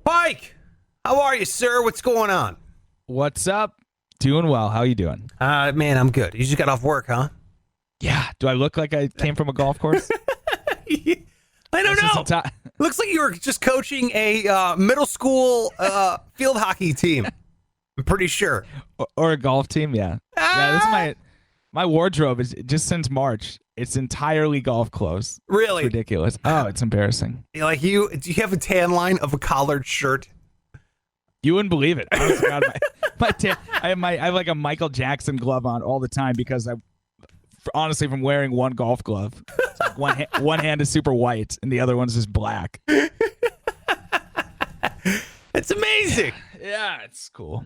Pike, how are you, sir? What's going on? What's up? Doing well. How you doing? Man, I'm good. You just got off work, huh? Yeah. Do I look like I came from a golf course? I don't know. Looks like you were just coaching a middle school field hockey team. I'm pretty sure. Or a golf team, yeah. Yeah, this is my wardrobe is just since March. It's entirely golf clothes. Really? It's ridiculous. Oh, it's embarrassing. Like do you have a tan line of a collared shirt? You wouldn't believe it. Honest to God, I have like a Michael Jackson glove on all the time because honestly, from wearing one golf glove, it's like one hand is super white and the other one's just black. It's amazing. Yeah, it's cool.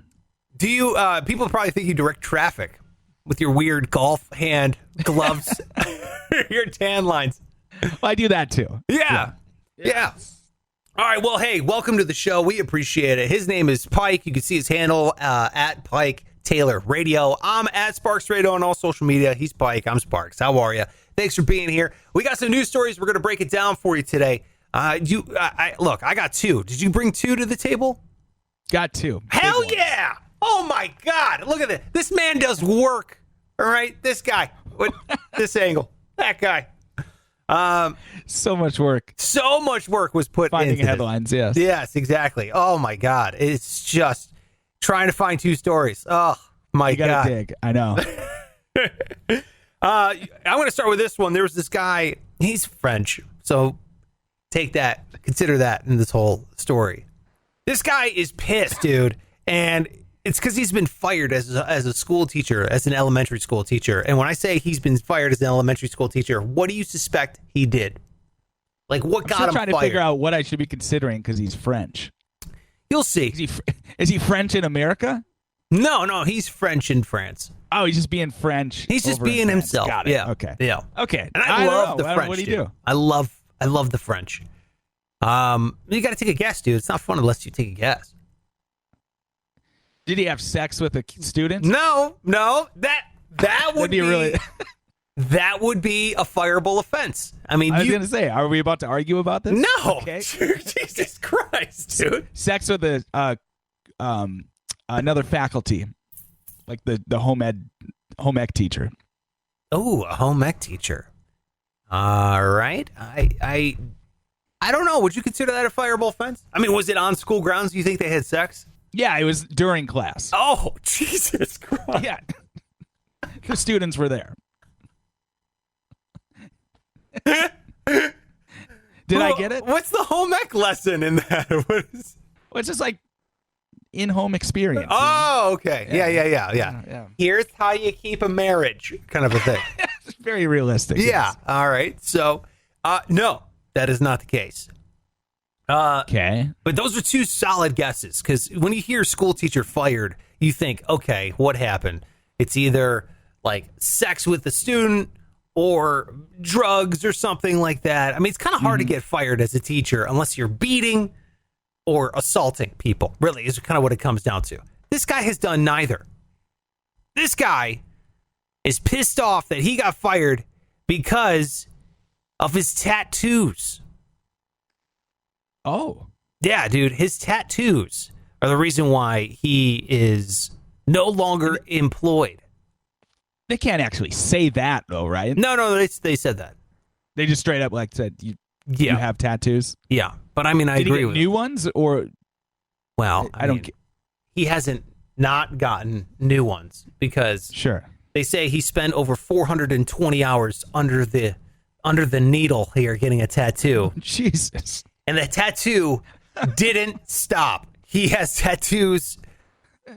Do you? People probably think you direct traffic with your weird golf hand gloves, your tan lines. Well, I do that too. Yeah. All right. Well, hey, welcome to the show. We appreciate it. His name is Pike. You can see his handle at Pike Taylor Radio. I'm at Sparks Radio on all social media. He's Pike. I'm Sparks. How are you? Thanks for being here. We got some news stories. We're going to break it down for you today. Look, I got two. Did you bring two to the table? Got two. Hell yeah. Oh, my God. Look at this. This man does work. All right. This guy with this angle. That guy. So much work. So much work was put Finding into headlines, this. yes. Yes, exactly. Oh, my God. It's just trying to find two stories. Oh, my God. You gotta dig. I know. I'm going to start with this one. There was this guy. He's French. So take that. Consider that in this whole story. This guy is pissed, dude. And it's because he's been fired as a school teacher, as an elementary school teacher. And when I say he's been fired as an elementary school teacher, what do you suspect he did? Like, what got him fired? I'm trying to figure out what I should be considering because he's French. You'll see. Is he French in America? No, he's French in France. Oh, he's just being French. He's just being himself. Got it. Yeah. Okay. Yeah. Okay. And I love the French. What do you do? I love the French. You got to take a guess, dude. It's not fun unless you take a guess. Did he have sex with a student? No. That would be really. That would be a fireable offense. I mean, I was going to say, are we about to argue about this? No. Okay. Jesus Christ, dude. Sex with another faculty, like the home ec teacher. Oh, a home ec teacher. All right. I don't know. Would you consider that a fireable offense? I mean, was it on school grounds? Do you think they had sex? Yeah, it was during class. Oh, Jesus Christ. Yeah. The students were there. Did I get it? What's the home ec lesson in that? Well, it's just like in-home experience. Oh, okay. Yeah. Here's how you keep a marriage, kind of a thing. It's very realistic. Yeah. Yes. All right. So, no, that is not the case. Okay. But those are two solid guesses, because when you hear school teacher fired, you think, okay, what happened? It's either like sex with the student or drugs or something like that. I mean, it's kind of hard to get fired as a teacher unless you're beating or assaulting people, really, is kind of what it comes down to. This guy has done neither. This guy is pissed off that he got fired because of his tattoos. Oh. Yeah, dude, his tattoos are the reason why he is no longer employed. They can't actually say that, though, right? No, they said that. They just straight up said, you have tattoos? Yeah, but I mean, I agree with new ones, or... Well, I don't... He hasn't not gotten new ones, because... Sure. They say he spent over 420 hours under the needle here getting a tattoo. Jesus. And the tattoo didn't stop. He has tattoos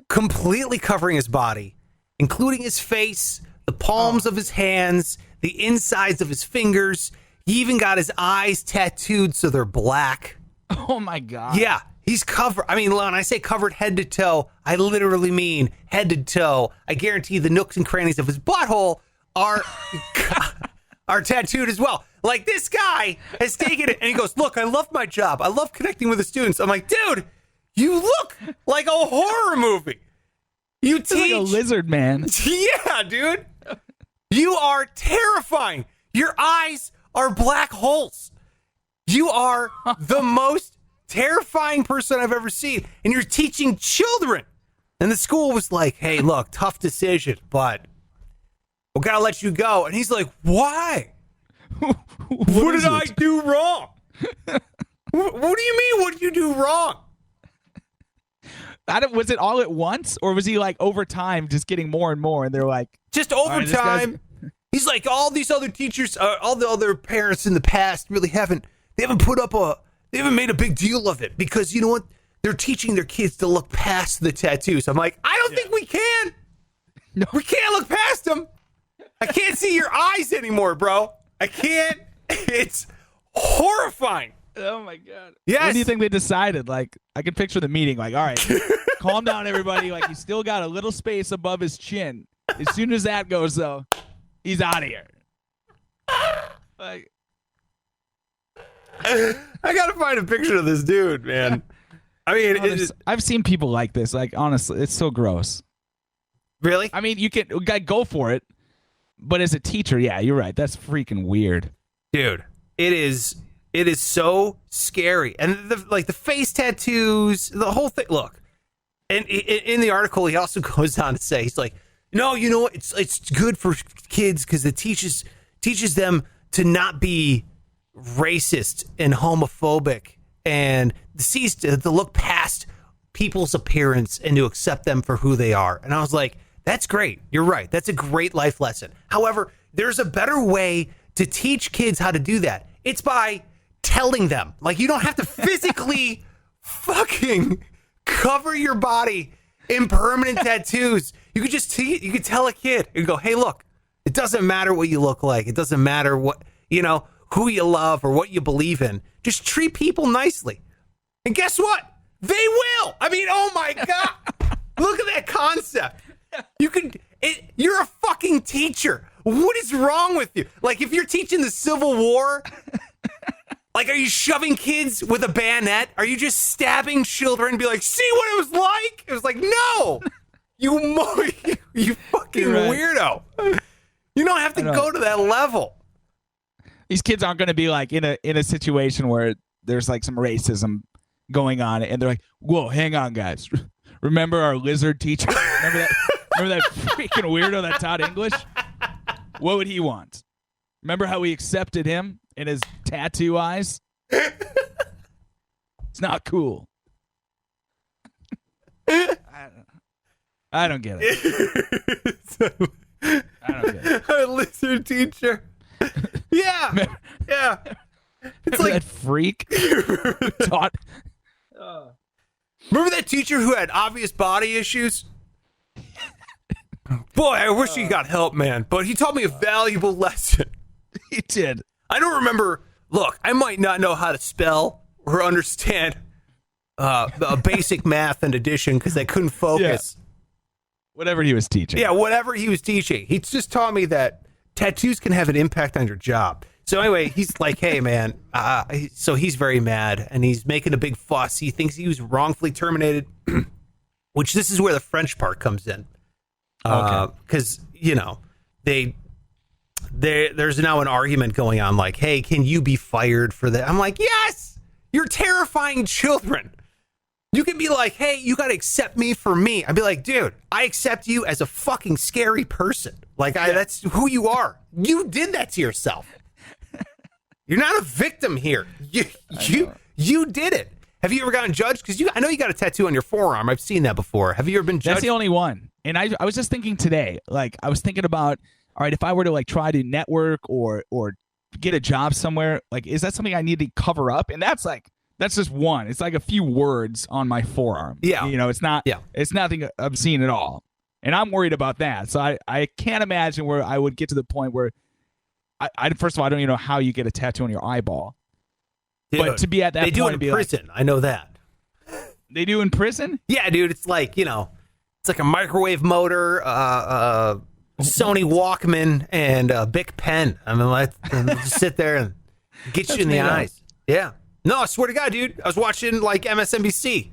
completely covering his body, including his face, the palms of his hands, the insides of his fingers. He even got his eyes tattooed so they're black. Oh, my God. Yeah, he's covered. I mean, when I say covered head to toe, I literally mean head to toe. I guarantee the nooks and crannies of his butthole are tattooed as well. Like, this guy has taken it and he goes, look, I love my job. I love connecting with the students. I'm like, dude, you look like a horror movie. You teach like a lizard man. Yeah, dude. You are terrifying. Your eyes are black holes. You are the most terrifying person I've ever seen. And you're teaching children. And the school was like, hey, look, tough decision, but we got to let you go. And he's like, why? What did I do wrong? What do you mean, what did you do wrong? Was it all at once, or was he like over time just getting more and more? And they're like, just over time. He's like, all these other teachers, all the other parents in the past really haven't made a big deal of it because you know what? They're teaching their kids to look past the tattoos. I'm like, I don't think we can. No. We can't look past them. I can't see your eyes anymore, bro. I can't. It's horrifying. Oh my God. Yes. When do you think they decided? Like, I can picture the meeting. Like, all right, calm down, everybody. Like, he's still got a little space above his chin. As soon as that goes, though, he's out of here. Like, I gotta find a picture of this dude, man. I mean, I've seen people like this. Like, honestly, it's so gross. Really? I mean, you can go for it, but as a teacher, yeah, you're right. That's freaking weird, dude. It is so scary, and the face tattoos, the whole thing. Look, and in the article, he also goes on to say, he's like, no, you know what? It's good for kids because it teaches them to not be racist and homophobic and to look past people's appearance and to accept them for who they are. And I was like, that's great. You're right. That's a great life lesson. However, there's a better way to teach kids how to do that. It's by telling them. Like, you don't have to physically fucking cover your body in permanent tattoos. You could just you could tell a kid and go, hey, look, it doesn't matter what you look like. It doesn't matter what, who you love or what you believe in. Just treat people nicely. And guess what? They will. I mean, oh my God. Look at that concept. You're a fucking teacher. What is wrong with you? Like, if you're teaching the Civil War, like, are you shoving kids with a bayonet? Are you just stabbing children and be like, see what it was like? It was like, no, you fucking weirdo. You don't have to go to that level. These kids aren't going to be like in a situation where there's like some racism going on, and they're like, whoa, hang on, guys. Remember our lizard teacher? Remember that freaking weirdo that taught English? What would he want? Remember how we accepted him and his tattoo eyes? It's not cool. I don't get it. I don't get it. A lizard teacher. Yeah. Yeah. It's Remember like that freak taught. Remember that teacher who had obvious body issues? Boy, I wish he got help, man. But he taught me a valuable lesson. He did. I don't remember. Look, I might not know how to spell or understand basic math and addition because I couldn't focus. Yeah. Whatever he was teaching. Yeah, whatever he was teaching. He just taught me that tattoos can have an impact on your job. So anyway, he's like, hey, man. So he's very mad, and he's making a big fuss. He thinks he was wrongfully terminated, which this is where the French part comes in. Because, there's now an argument going on like, hey, can you be fired for that? I'm like, yes, you're terrifying children. You can be like, hey, you got to accept me for me. I'd be like, dude, I accept you as a fucking scary person. Like, that's who you are. You did that to yourself. You're not a victim here. You did it. Have you ever gotten judged? Because I know you got a tattoo on your forearm. I've seen that before. Have you ever been judged? That's the only one. And I was just thinking today, like, I was thinking about, all right, if I were to like try to network or get a job somewhere, like, is that something I need to cover up? And that's just one. It's like a few words on my forearm. Yeah. It's not. Yeah. It's nothing obscene at all. And I'm worried about that. So I can't imagine where I would get to the point where I first of all, I don't even know how you get a tattoo on your eyeball. Dude, but to be at that point, they do it in prison. Like, I know that. They do in prison? Yeah, dude. It's like, it's like a microwave motor, Sony Walkman, and a Bic pen. I mean, just sit there and get you in the eyes. Yeah. No, I swear to God, dude. I was watching like MSNBC.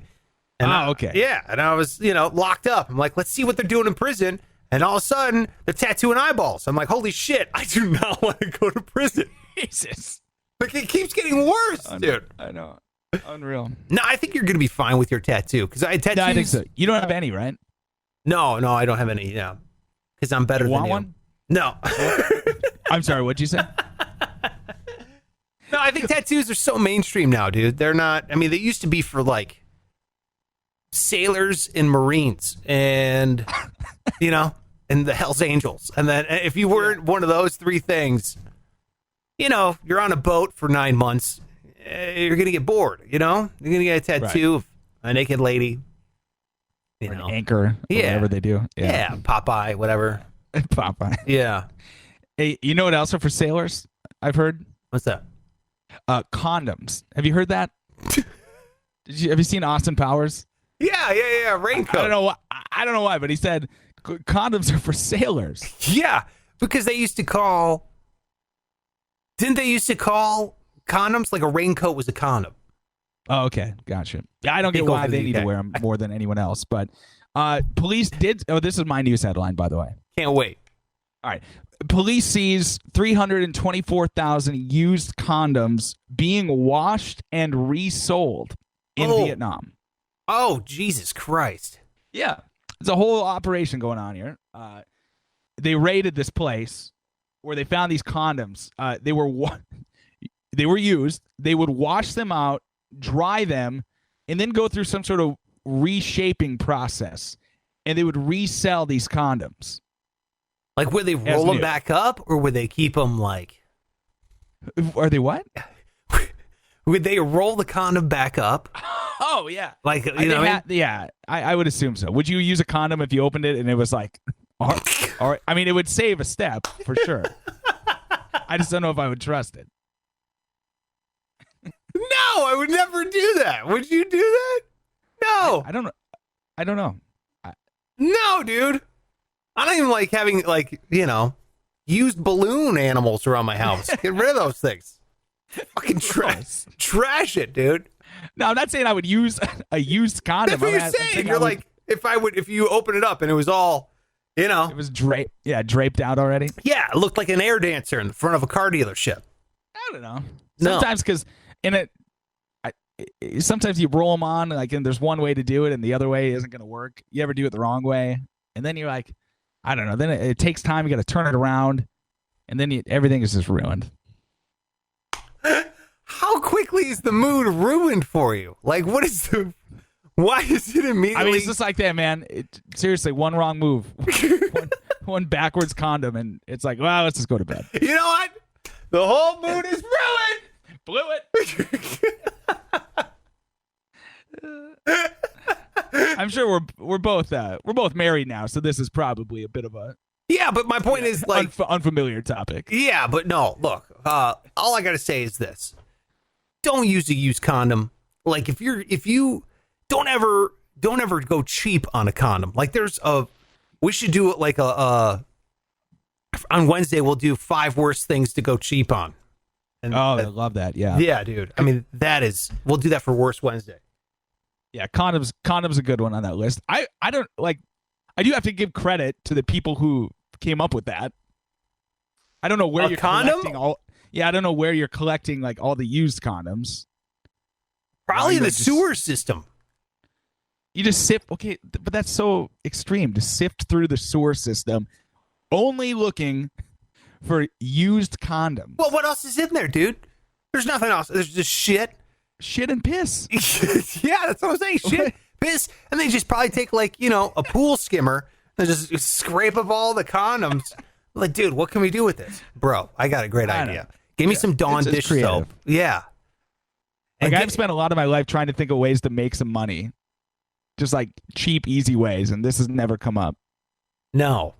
And okay. Yeah, and I was, locked up. I'm like, let's see what they're doing in prison. And all of a sudden, they're tattooing eyeballs. I'm like, holy shit, I do not want to go to prison. Jesus. Like, it keeps getting worse, dude. I know. Unreal. No, I think you're going to be fine with your tattoo because I had tattoos. No, I think so. You don't have any, right? No, I don't have any. Yeah, because I'm better You than want you. one? No. I'm sorry. What'd you say? No, I think tattoos are so mainstream now, dude. They're not. I mean, they used to be for like sailors and Marines, and and the Hell's Angels. And then if you weren't one of those three things, you're on a boat for 9 months. You're gonna get bored. You're gonna get a tattoo of a naked lady. Or an anchor. Or whatever they do. Yeah, Popeye, whatever. Popeye. Yeah. Hey, you know what else are for sailors? I've heard What's that? Condoms. Have you heard that? Have you seen Austin Powers? Yeah. Raincoat. I don't know why, but he said condoms are for sailors. Yeah, because they used to call. Didn't they used to call condoms like a raincoat was a condom? Oh, okay, gotcha. I don't get Take why over they the need to UK. wear them more than anyone else, but police did. Oh, this is my news headline, by the way. Can't wait. All right. Police sees 324,000 used condoms being washed and resold in Vietnam. Oh, Jesus Christ. Yeah. There's a whole operation going on here. They raided this place where they found these condoms. They were used. They would wash them out, dry them, and then go through some sort of reshaping process. And they would resell these condoms. Like, would they roll them back up, or would they keep them like? Are they what? Would they roll the condom back up? Oh yeah, like yeah. I would assume so. Would you use a condom if you opened it and it was like, all right? I mean, it would save a step for sure. I just don't know if I would trust it. No, I would never do that. Would you do that? No, I don't know. No, dude. I don't even like having used balloon animals around my house. Get rid of those things. Fucking trash it, dude. No, I'm not saying I would use a used condom. That's what you're saying. You're like, if you open it up and it was all, it was draped out already. Yeah, it looked like an air dancer in the front of a car dealership. I don't know. Sometimes because sometimes you roll them on and there's one way to do it and the other way isn't going to work. You ever do it the wrong way, and then you're like, I don't know. Then it takes time. You got to turn it around, and then everything is just ruined. How quickly is the mood ruined for you? Like, why is it immediately? I mean, it's just like that, man. Seriously, one wrong move, one backwards condom, and it's like, well, let's just go to bed. You know what? The whole mood is ruined. Blew it. I'm sure we're both married now, so this is probably a bit of a but my point is like unfamiliar topic. Yeah, but no, look, all I gotta say is this: don't use a used condom. Like if you don't ever go cheap on a condom. Like we should do it like on Wednesday. We'll do 5 worst things to go cheap on. And I love that. Yeah. Yeah, dude. I mean, we'll do that for Worst Wednesday. Yeah, condoms a good one on that list. I do have to give credit to the people who came up with that. I don't know where you're collecting all. Yeah, I don't know where you're collecting like all the used condoms. Probably in the sewer system. You just sift. Okay, but that's so extreme to sift through the sewer system, only looking for used condoms. Well, what else is in there, dude? There's nothing else. There's just shit. Shit and piss. Yeah, that's what I'm saying. Shit, piss, and they just probably take a pool skimmer and just scrape up all the condoms. Like, dude, what can we do with this, bro? I got a great idea. Give me some Dawn dish soap. Yeah. Like I've spent a lot of my life trying to think of ways to make some money, just like cheap, easy ways, and this has never come up. No.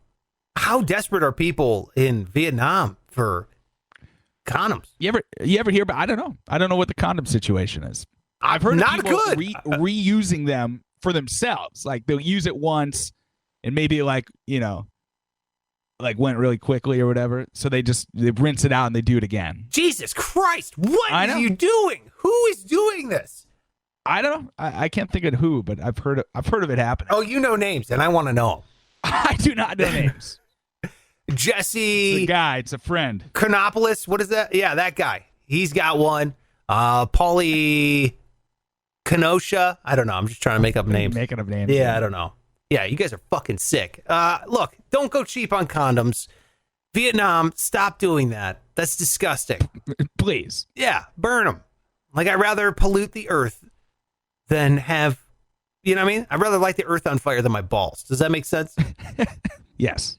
How desperate are people in Vietnam for condoms? You ever hear? But I don't know. I don't know what the condom situation is. I've heard not of people good. Reusing them for themselves. Like they'll use it once, and maybe like went really quickly or whatever. So they rinse it out and they do it again. Jesus Christ! What are you doing? Who is doing this? I don't know. I can't think of who, but I've heard of it happening. Oh, you know names, and I want to know them. I do not know names. Jesse. It's a guy. It's a friend. Chronopoulos. What is that? Yeah, that guy. He's got one. Paulie. Kenosha. I don't know. I'm just trying to make up names. Making up names. Yeah, I don't know. Yeah, you guys are fucking sick. Look, don't go cheap on condoms. Vietnam, stop doing that. That's disgusting. Please. Yeah, burn them. Like, I'd rather pollute the earth than have, you know what I mean? I'd rather light the earth on fire than my balls. Does that make sense? Yes.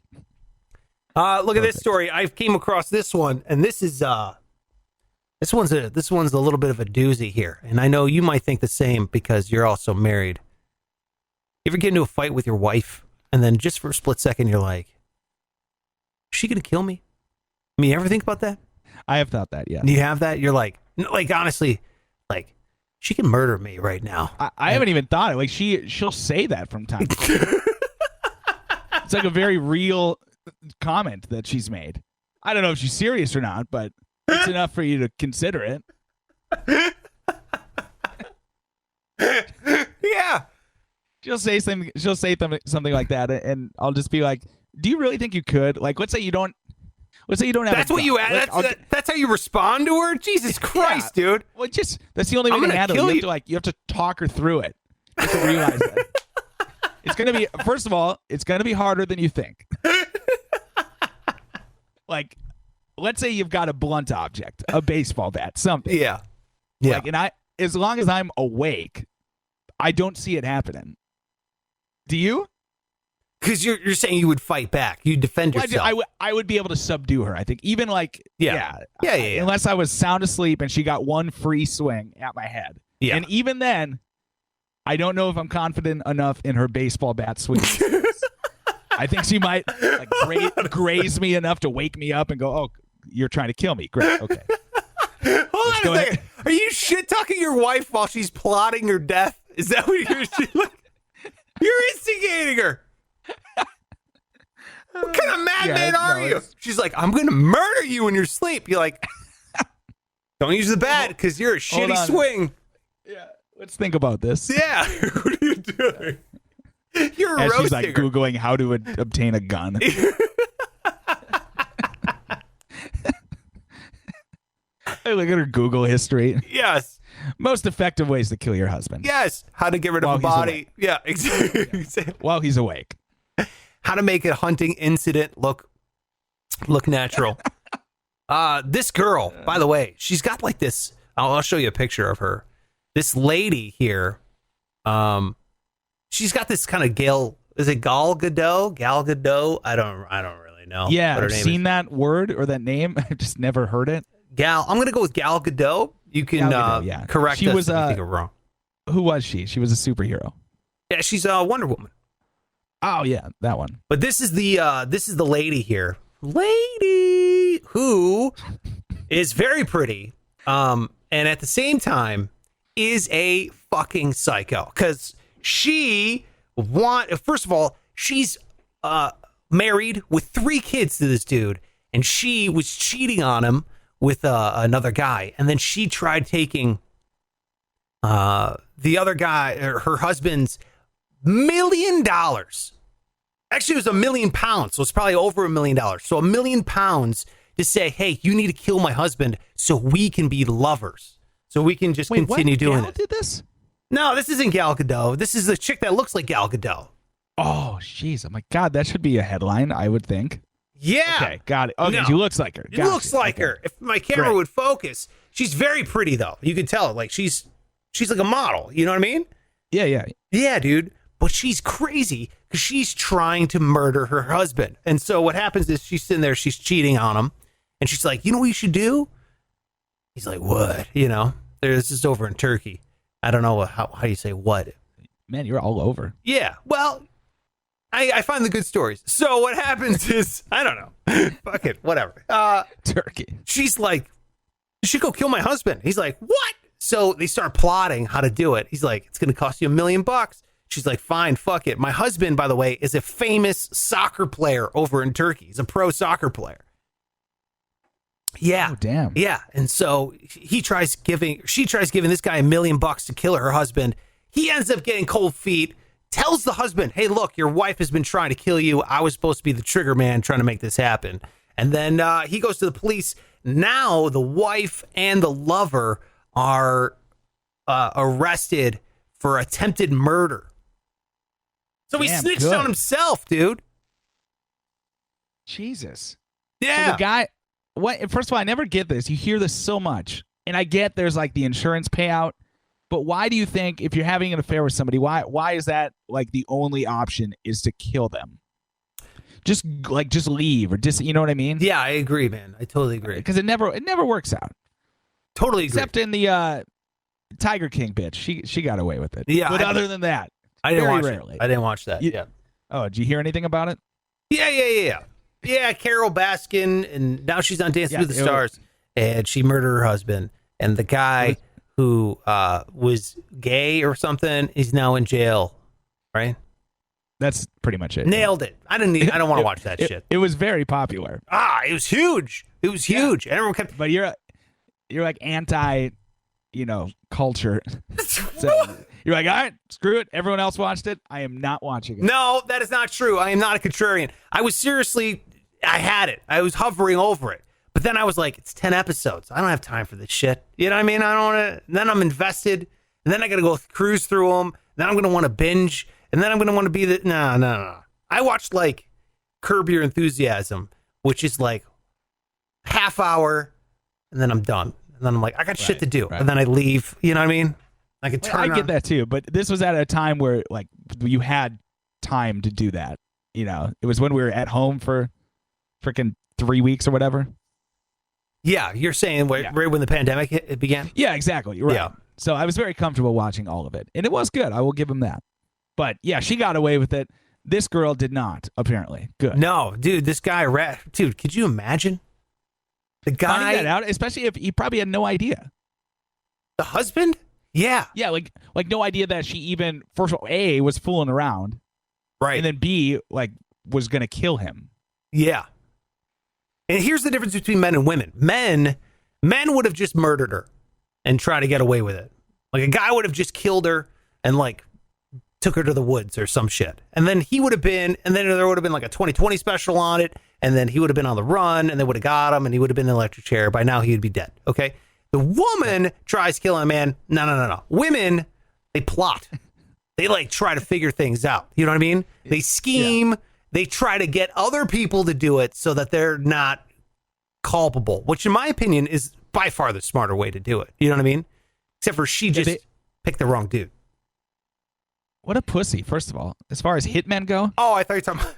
Look at this story. I came across this one, and this one's a little bit of a doozy here. And I know you might think the same because you're also married. You ever get into a fight with your wife, and then just for a split second, you're like, is she going to kill me? I mean, you ever think about that? I have thought that, yeah. You have that? You're like honestly, like, she can murder me right now. I haven't even thought it. Like, she'll say that from time to time. It's like a very real comment that she's made. I don't know if she's serious or not, but it's enough for you to consider it. Yeah. She'll say something like that, and I'll just be like, "Do you really think you could?" Like, let's say you don't have. That's what you. Like, that's how you respond to her. Jesus Christ, dude. Well, that's the only way to handle it. You have to talk her through it. You have to realize that it's gonna be. First of all, it's gonna be harder than you think. Like, let's say you've got a blunt object, a baseball bat, something. Yeah. Yeah. Like, as long as I'm awake, I don't see it happening. Do you? Because you're saying you would fight back. You'd defend yourself. I would be able to subdue her, I think. Even like, yeah. Unless I was sound asleep and she got one free swing at my head. Yeah. And even then, I don't know if I'm confident enough in her baseball bat swing. I think she might like graze me enough to wake me up and go, "Oh, you're trying to kill me. Great. Okay." Hold on a second. Are you shit-talking your wife while she's plotting your death? Is that what you're instigating her? What kind of madman are you? She's like, I'm going to murder you in your sleep. You're like, don't use the bat because you're a shitty swing. Yeah, let's think about this. Yeah, what are you doing? You're roasting she's like her. Googling how to obtain a gun. I look at her Google history. Yes. Most effective ways to kill your husband. Yes. How to get rid of a body. Yeah, exactly. While he's awake. How to make a hunting incident look natural. This girl, by the way, she's got like this. I'll show you a picture of her. This lady here, she's got this kind of is it Gal Gadot? I don't really know. Yeah, I've seen that word or that name. I've just never heard it. I'm going to go with Gal Gadot. You can correct us if you think I'm wrong. Who was she? She was a superhero. Yeah, she's Wonder Woman. Oh yeah, that one. But this is the lady here. Lady who is very pretty. And at the same time is a fucking psycho. Because first of all, she's married with 3 kids to this dude. And she was cheating on him with another guy. And then she tried taking the other guy, or her husband's $1 million. Actually, it was £1 million. So it's probably over $1 million. So £1 million to say, hey, you need to kill my husband so we can be lovers. So we can just continue doing it. Did this? No, this isn't Gal Gadot. This is the chick that looks like Gal Gadot. Oh, jeez. Oh, my God. That should be a headline, I would think. Yeah. Okay, got it. Okay, no. She looks like her. She looks like her. If my camera would focus. She's very pretty, though. You can tell. Like, she's like a model. You know what I mean? Yeah. Yeah, dude. But she's crazy because she's trying to murder her husband. And so what happens is she's sitting there, she's cheating on him. And she's like, you know what you should do? He's like, what? You know, this is over in Turkey. I don't know how you say what. Man, you're all over. Yeah. Well, I find the good stories. So what happens is, I don't know. Fuck it. Whatever. Turkey. She's like, you should go kill my husband. He's like, what? So they start plotting how to do it. He's like, it's going to cost you $1 million. She's like, fine, fuck it. My husband, by the way, is a famous soccer player over in Turkey. He's a pro soccer player. Yeah. Oh, damn. Yeah. And so she tries giving this guy $1 million to kill her husband. He ends up getting cold feet, tells the husband, hey, look, your wife has been trying to kill you. I was supposed to be the trigger man trying to make this happen. And then he goes to the police. Now the wife and the lover are arrested for attempted murder. So he Damn, snitched good. on himself, dude. Jesus. Yeah. So the guy, what? First of all, I never get this. You hear this so much, and I get there's like the insurance payout, but why do you think if you're having an affair with somebody, why is that like the only option is to kill them? Just leave or just, you know what I mean? Yeah, I agree, man. I totally agree. Because it never works out. Totally agree. Except in the Tiger King bitch, she got away with it. Yeah, but other than that, I didn't very watch rarely. it. I didn't watch that. Yeah. Oh, did you hear anything about it? Yeah. Yeah, Carol Baskin, and now she's on Dancing with the Stars, and she murdered her husband. And the guy who was gay or something, he's now in jail, right? That's pretty much it. Nailed it. I don't want to watch that shit. It was very popular. It was huge. It was huge. And everyone kept. But you're like anti, culture. So you're like, all right, screw it. Everyone else watched it. I am not watching it. No, that is not true. I am not a contrarian. I was seriously, I had it. I was hovering over it. But then I was like, it's 10 episodes. I don't have time for this shit. You know what I mean? I don't want to. Then I'm invested. And then I got to go cruise through them. Then I'm going to want to binge. And then I'm going to want to be the. No. I watched like Curb Your Enthusiasm, which is like half hour. And then I'm done. And then I'm like, I got shit to do. Right. And then I leave. You know what I mean? I could turn I get that too. But this was at a time where like you had time to do that. It was when we were at home for freaking 3 weeks or whatever. Yeah, you're saying right when the pandemic it began? Yeah, exactly. You're right. Yeah. So I was very comfortable watching all of it. And it was good. I will give him that. But yeah, she got away with it. This girl did not, apparently. Good. No, dude, this guy, dude, could you imagine? The guy. Finding that out, especially if he probably had no idea. The husband? Yeah. Yeah, like no idea that she even, first of all, A, was fooling around. Right. And then B, like, was going to kill him. Yeah. And here's the difference between men and women. Men would have just murdered her and tried to get away with it. Like a guy would have just killed her and like took her to the woods or some shit. And then he would have been, and then there would have been like a 2020 special on it. And then he would have been on the run and they would have got him and he would have been in an electric chair. By now he would be dead. Okay. The woman tries killing a man. No. Women, they plot. They like try to figure things out. You know what I mean? They scheme. Yeah. They try to get other people to do it so that they're not culpable, which in my opinion is by far the smarter way to do it. You know what I mean? Except for she just picked the wrong dude. What a pussy, first of all. As far as hitmen go. Oh, I thought you were talking about...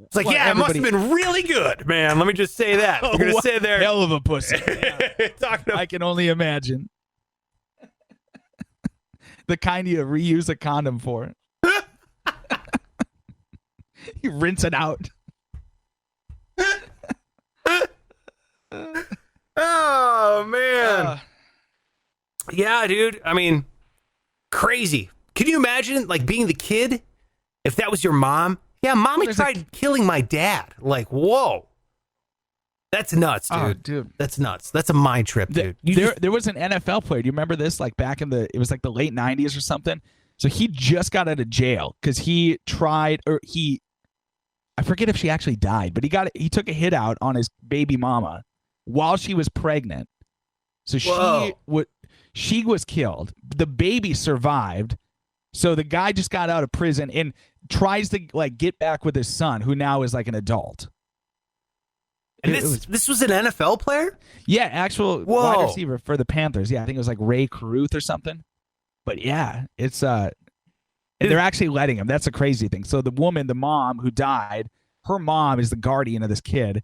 It's like, it must have been really good, man. Let me just say that. You're going to sit there. Hell of a pussy. Talking I can only imagine. The kind you reuse a condom for. You rinse it out. Oh, man. Yeah, dude. I mean, crazy. Can you imagine, like, being the kid? If that was your mom? Yeah, mommy tried killing my dad. Like, whoa. That's nuts, dude. Oh, dude. That's nuts. That's a mind trip, dude. There was an NFL player. Do you remember this? Like back in it was like the late 90s or something. So he just got out of jail because he tried, I forget if she actually died, but he took a hit out on his baby mama while she was pregnant. So she was killed. The baby survived. So the guy just got out of prison and tries to like get back with his son, who now is like an adult. And this was an NFL player? Yeah, actual wide receiver for the Panthers. Yeah, I think it was like Ray Caruth or something. But yeah, it's and they're actually letting him. That's a crazy thing. So the woman, the mom who died, her mom is the guardian of this kid,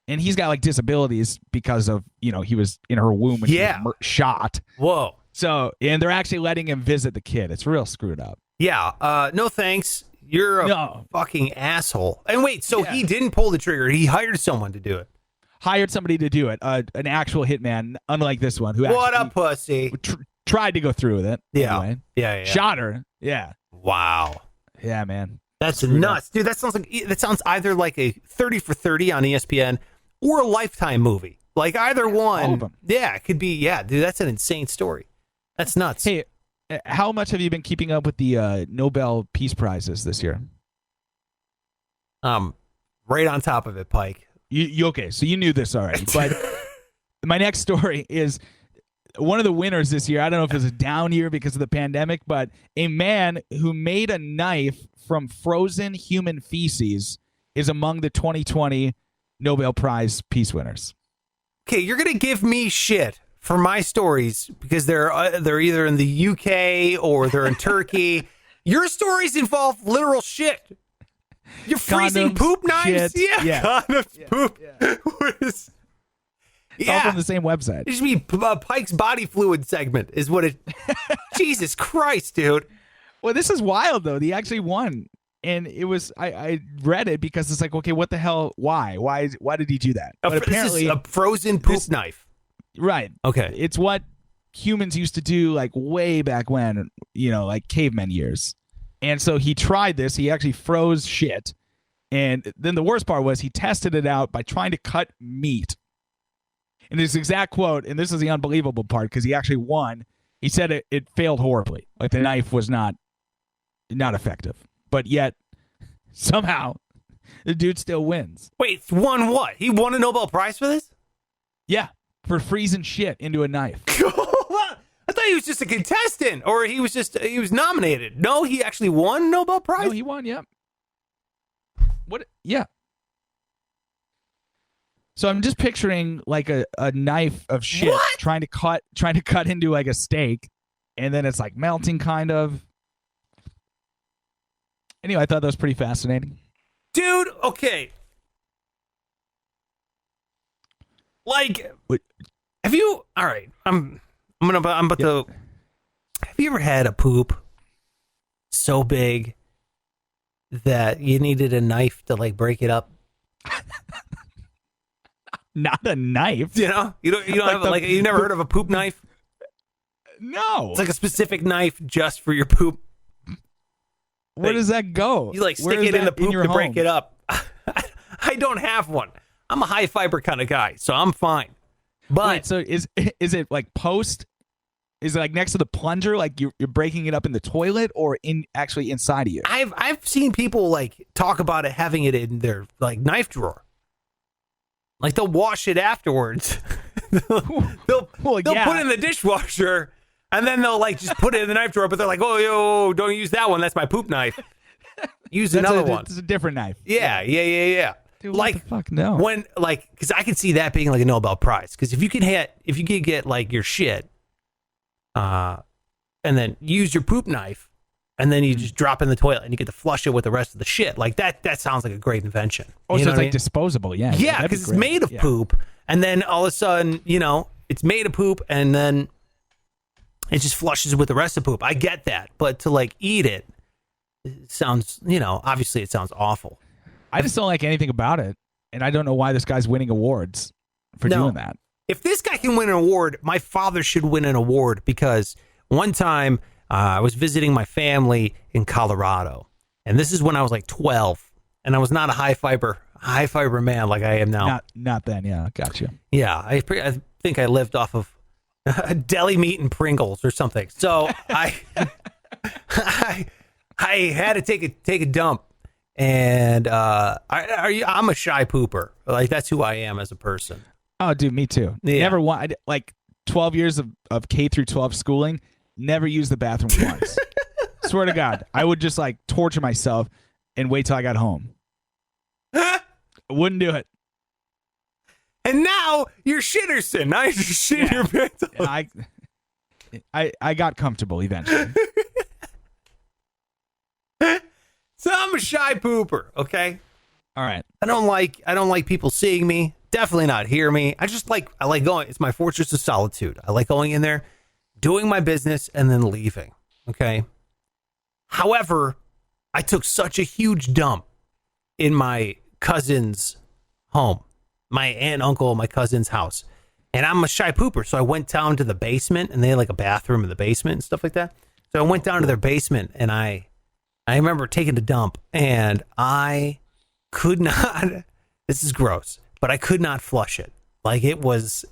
and he's got like disabilities because of he was in her womb when he was shot. Whoa. So and they're actually letting him visit the kid. It's real screwed up. Yeah. No thanks. You're a fucking asshole. And wait, so he didn't pull the trigger. He hired someone to do it. Hired somebody to do it. An actual hitman, unlike this one. What a pussy. Tried to go through with it. Yeah. Anyway. Yeah. Shot her. Yeah. Wow. Yeah, man. That's nuts. Dude, that sounds either like a 30 for 30 on ESPN or a Lifetime movie. Like either one. All of them. Yeah, it could be. Yeah, dude, that's an insane story. That's nuts. Hey, how much have you been keeping up with the Nobel Peace Prizes this year? Right on top of it, Pike. You okay? So you knew this already, but my next story is one of the winners this year, I don't know if it was a down year because of the pandemic, but a man who made a knife from frozen human feces is among the 2020 Nobel Prize peace winners. Okay, you're gonna give me shit for my stories because they're either in the UK or they're in Turkey. Your stories involve literal shit. You're freezing Condoms, poop knives? shit. Yeah, condoms, poop. It's all from the same website. It should be Pike's body fluid segment is what it... Jesus Christ, dude. Well, this is wild, though. He actually won. And it was... I read it because it's like, okay, what the hell? Why? Why did he do that? But apparently... This is a frozen poop knife. Right. Okay. It's what humans used to do like way back when, like caveman years. And so he tried this. He actually froze shit. And then the worst part was he tested it out by trying to cut meat. And his exact quote, and this is the unbelievable part because he actually won, he said it failed horribly. Like the knife was not effective. But yet, somehow, the dude still wins. Wait, won what? He won a Nobel Prize for this? Yeah, for freezing shit into a knife. I thought he was just a contestant, or he was nominated. No, he actually won Nobel Prize? No, he won, yeah. What? Yeah. So I'm just picturing like a knife of shit trying to cut into like a steak, and then it's like melting kind of. Anyway, I thought that was pretty fascinating. Dude, okay. Like, have you? All right, I'm about to. Have you ever had a poop so big that you needed a knife to like break it up? Not a knife. You know, you don't have like you never heard of a poop knife? No. It's like a specific knife just for your poop. Where does that go? You like stick it in the poop to break it up. I don't have one. I'm a high fiber kind of guy, so I'm fine. But wait, so is it like post? Is it like next to the plunger, like you're breaking it up in the toilet, or actually inside of you? I've seen people like talk about it having it in their like knife drawer. Like they'll wash it afterwards. they'll put it in the dishwasher and then they'll like just put it in the knife drawer. But they're like, oh, yo, don't use that one. That's my poop knife. Use another one. It's a different knife. Yeah. Dude, like, what the fuck? No. When like, because I can see that being like a Nobel Prize. Because if you can get like your shit, and then use your poop knife, and then you just drop it in the toilet and you get to flush it with the rest of the shit. Like that sounds like a great invention. Oh, so it's like disposable, yeah. Yeah, because it's made of poop. And then all of a sudden, it's made of poop and then it just flushes with the rest of poop. I get that. But to like eat it sounds, obviously it sounds awful. I just don't like anything about it. And I don't know why this guy's winning awards for doing that. If this guy can win an award, my father should win an award because one time I was visiting my family in Colorado, and this is when I was like 12, and I was not a high fiber man like I am now. Not then, yeah, gotcha. Yeah, I think I lived off of deli meat and Pringles or something. So I had to take a dump, and I'm a shy pooper. Like that's who I am as a person. Oh, dude, me too. Yeah. Never want like 12 years of K through 12 schooling. Never used the bathroom once. Swear to God, I would just like torture myself and wait till I got home. I wouldn't do it. And now you're Shitterson. Now you're just shitting your pants off. I got comfortable eventually. So I'm a shy pooper. Okay. All right. I don't like people seeing me. Definitely not hear me. I like going. It's my fortress of solitude. I like going in there, doing my business, and then leaving. Okay. However, I took such a huge dump in my cousin's home, my aunt, uncle, my cousin's house, and I'm a shy pooper. So I went down to the basement, and they had like a bathroom in the basement and stuff like that. So I went down to their basement, and I remember taking a dump, and I could not. This is gross, but I could not flush it. Like it was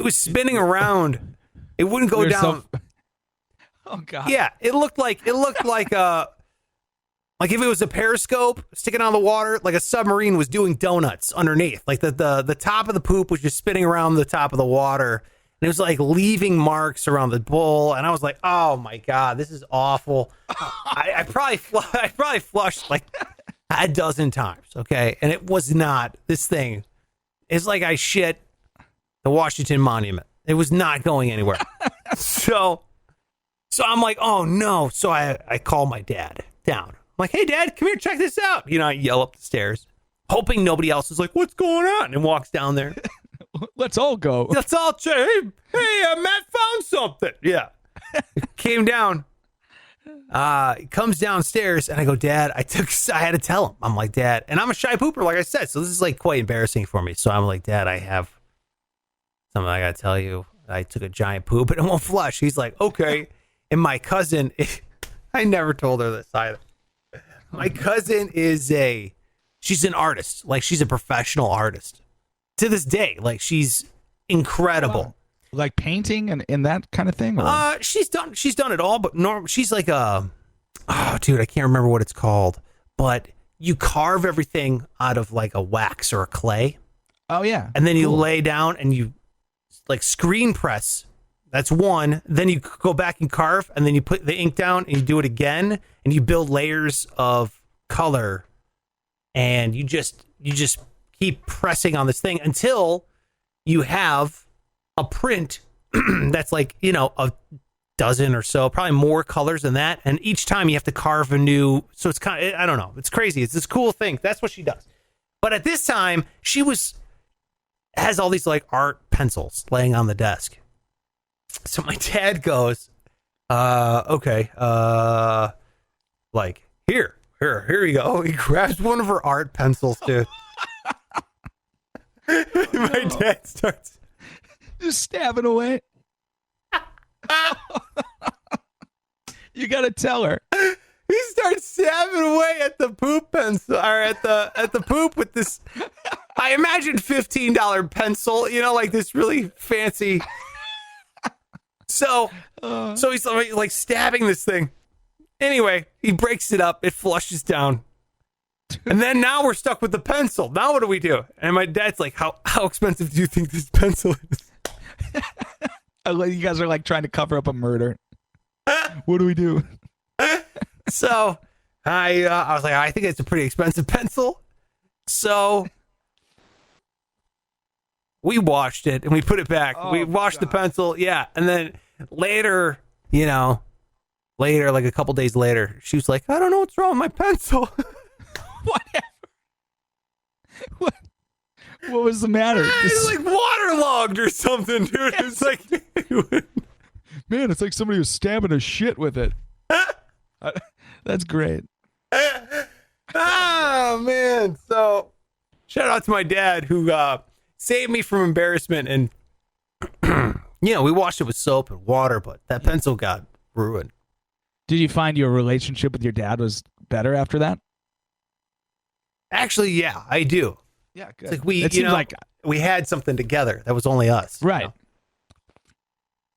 spinning around. It wouldn't go down. Oh God. Yeah, it looked like like if it was a periscope sticking out of the water, like a submarine was doing donuts underneath. Like the top of the poop was just spinning around the top of the water. it was like leaving marks around the bowl, and I was like, "Oh my god, this is awful." I probably flushed like a dozen times, okay, and it was not this thing. It's like I shit the Washington Monument. It was not going anywhere. So I'm like, "Oh no!" So I call my dad down. I'm like, "Hey, Dad, come here, check this out." You know, I yell up the stairs, hoping nobody else is like, "What's going on?" and walks down there. Let's all go. Let's all check. Hey, Matt found something. Yeah. Came down. He comes downstairs, and I go, Dad, I had to tell him. I'm like, Dad, and I'm a shy pooper, like I said, so this is like quite embarrassing for me. So I'm like, Dad, I have something I gotta tell you. I took a giant poop and it won't flush. He's like, okay. And my cousin, I never told her this either. My cousin she's an artist. Like, she's a professional artist. To this day, like, she's incredible. Like painting and that kind of thing? Or? She's done it all, but she's like I can't remember what it's called, but you carve everything out of like a wax or a clay. Oh yeah. And then you lay down and you like screen press. That's one. Then you go back and carve, and then you put the ink down and you do it again, and you build layers of color, and you just keep pressing on this thing until you have a print that's like, a dozen or so, probably more colors than that. And each time you have to carve a new, so it's kind of, I don't know. It's crazy. It's this cool thing. That's what she does. But at this time she has all these like art pencils laying on the desk. So my dad goes, okay, like here you go. He grabs one of her art pencils, dude. My dad starts just stabbing away. You gotta tell her. He starts stabbing away at the poop pencil, or at the poop with this. I imagine $15 pencil, like this really fancy. So he's like stabbing this thing. Anyway, he breaks it up. It flushes down. And then now we're stuck with the pencil. Now what do we do? And my dad's like, how expensive do you think this pencil is? You guys are like trying to cover up a murder. What do we do? So I was like, I think it's a pretty expensive pencil. So we washed it and we put it back. We washed the pencil. Yeah. And then later, like a couple days later, she was like, I don't know what's wrong with my pencil. Whatever. What was the matter? It's like waterlogged or something, dude. It's like, man, it's like somebody was stabbing a shit with it. That's great. Oh man! So, shout out to my dad who saved me from embarrassment, and we washed it with soap and water, but that pencil got ruined. Did you find your relationship with your dad was better after that? Actually, yeah, I do. Yeah, good. It's like we had something together that was only us. Right.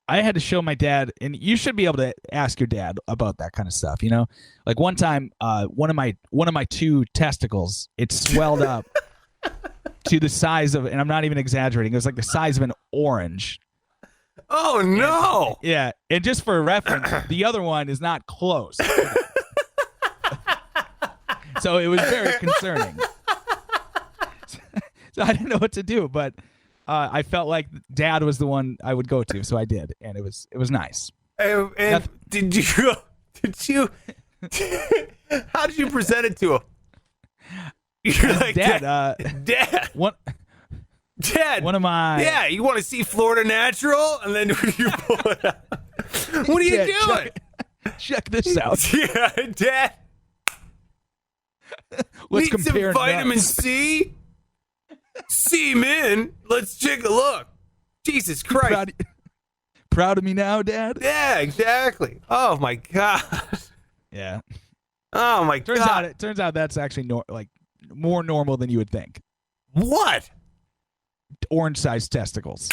I had to show my dad, and you should be able to ask your dad about that kind of stuff. Like one time, one of my two testicles, it swelled up to the size of, and I'm not even exaggerating, it was like the size of an orange. Oh no! Yeah, and just for reference, the other one is not close. So it was very concerning. So I didn't know what to do, but I felt like Dad was the one I would go to, so I did, and it was nice. And did you? How did you present it to him? You're like, Dad. Dad. One of my. Yeah, you want to see Florida Natural, and then you pull it out. What are you doing? Check this out. Yeah, Dad. Let's Need compare some vitamin nuts. C. Semen. Let's take a look. Jesus Christ. Proud of me now, Dad? Yeah, exactly. Oh my God. Yeah. Oh my God. Turns out that's actually more normal than you would think. What? Orange-sized testicles.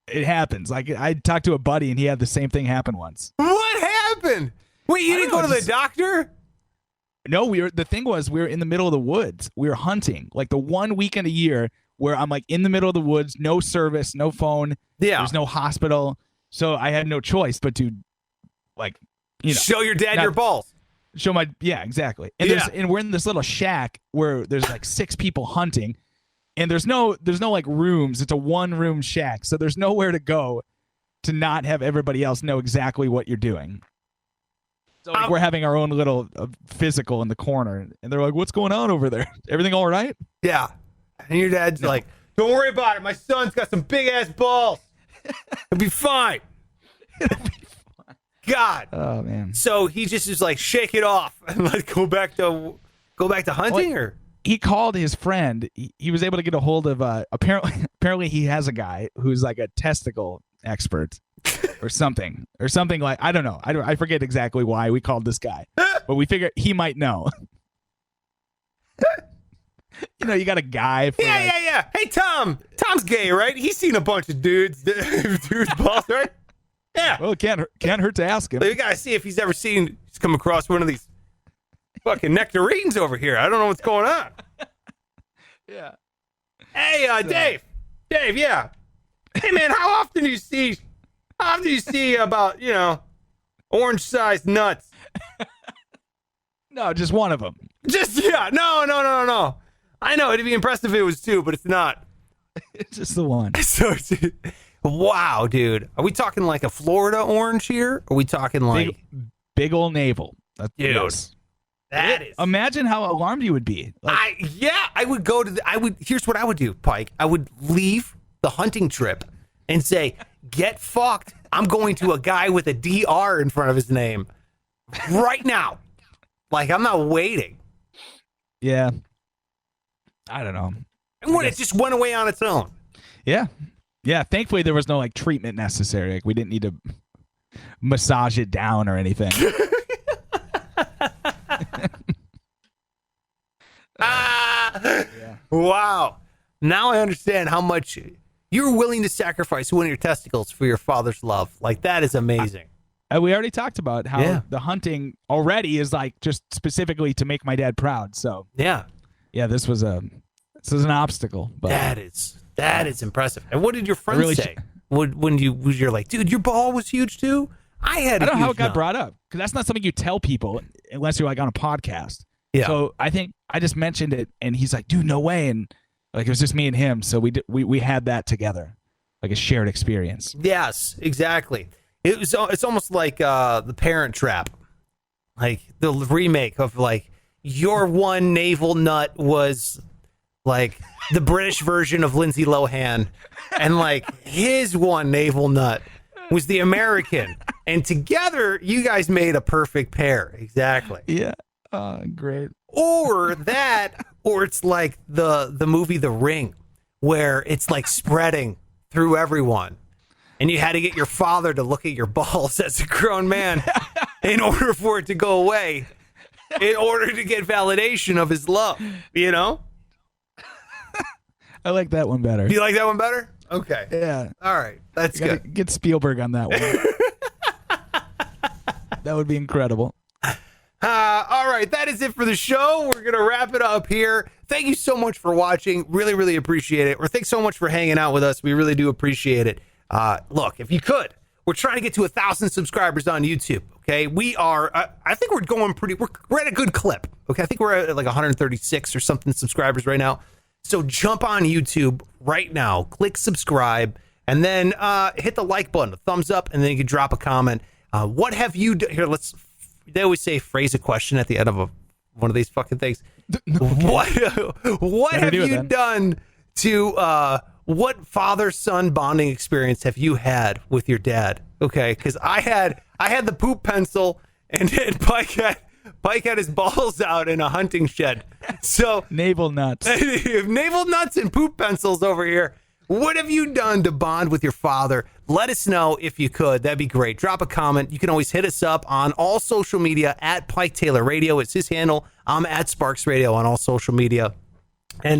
It happens. Like, I talked to a buddy and he had the same thing happen once. What happened? Wait, you didn't go to the doctor? No, we were in the middle of the woods. We were hunting. Like the one weekend a year, where I'm like in the middle of the woods, no service, no phone. Yeah. There's no hospital. So I had no choice but to, like, show your dad your balls. Show my, yeah, exactly. And and we're in this little shack where there's like 6 people hunting, and there's no like rooms. It's a 1-room shack, so there's nowhere to go to not have everybody else know exactly what you're doing. So like, we're having our own little physical in the corner, and they're like, "What's going on over there? Everything all right?" Yeah, and your dad's like, "Don't worry about it. My son's got some big ass balls. It'll be fine." God. Oh man. So he just is like, shake it off and like go back to hunting, or he called his friend. He was able to get a hold of apparently he has a guy who's like a testicle expert or something like, I don't know. I forget exactly why we called this guy, but we figured he might know. You got a guy for yeah. Hey, Tom's gay, right? He's seen a bunch of dudes balls, right? Yeah. Well, it can't hurt to ask him. We gotta see if he's come across one of these fucking nectarines over here. I don't know what's going on. Yeah. Hey, Dave, yeah. Hey man, how often do you see about, orange-sized nuts? No, just one of them. No. I know, it'd be impressive if it was 2, but it's not. It's just the one. So, wow, dude. Are we talking like a Florida orange here? Are we talking like big old navel? Dude, yes. that is. Imagine how alarmed you would be. Like, I would go to here's what I would do, Pike. I would leave the hunting trip and say, get fucked. I'm going to a guy with a DR in front of his name right now. Like, I'm not waiting. Yeah. I don't know. And when it just went away on its own. Yeah. Yeah. Thankfully, there was no like treatment necessary. Like, we didn't need to massage it down or anything. Yeah. Wow. Now I understand how much you're willing to sacrifice one of your testicles for your father's love. Like, that is amazing. We already talked about how the hunting already is like just specifically to make my dad proud. So yeah, this was an obstacle. But that is impressive. And what did your friends say? When you're like, dude, your ball was huge too? I don't know how it got brought up, because that's not something you tell people unless you're like on a podcast. Yeah. So I think I just mentioned it, and he's like, dude, no way. And like, it was just me and him. So we had that together, like a shared experience. Yes, exactly. It's almost like The Parent Trap, like the remake of like your one navel nut was like the British version of Lindsay Lohan, and like his one navel nut was the American, and together you guys made a perfect pair. Exactly. Yeah. Great. Or it's like the movie The Ring, where it's like spreading through everyone. And you had to get your father to look at your balls as a grown man in order for it to go away, in order to get validation of his love, I like that one better. You like that one better? Okay. Yeah. All right. That's good. Get Spielberg on that one. That would be incredible. All right. That is it for the show. We're going to wrap it up here. Thank you so much for watching. Really, really appreciate it. Or thanks so much for hanging out with us. We really do appreciate it. Look, if you could, we're trying to get to 1,000 subscribers on YouTube. Okay. We are, I think we're going we're at a good clip. Okay. I think we're at like 136 or something subscribers right now. So jump on YouTube right now, click subscribe, and then, hit the like button, a thumbs up, and then you can drop a comment. What have you done here? They always say phrase a question at the end of one of these fucking things. What have you done to, what father-son bonding experience have you had with your dad? Okay, because I had the poop pencil, and then Pike had his balls out in a hunting shed. So navel nuts and poop pencils over here. What have you done to bond with your father? Let us know if you could. That'd be great. Drop a comment. You can always hit us up on all social media at Pike Taylor Radio. It's his handle. I'm at Sparks Radio on all social media. And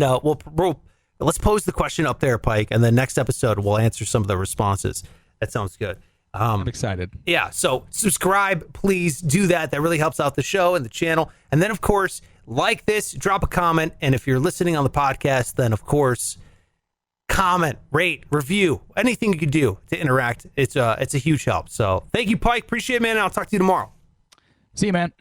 let's pose the question up there, Pike, and then next episode we'll answer some of the responses. That sounds good. I'm excited. Yeah, so subscribe, please do that. That really helps out the show and the channel. And then, of course, like this, drop a comment. And if you're listening on the podcast, then, of course, comment, rate, review, anything you could do to interact. It's a huge help. So thank you, Pike. Appreciate it, man. I'll talk to you tomorrow. See you, man.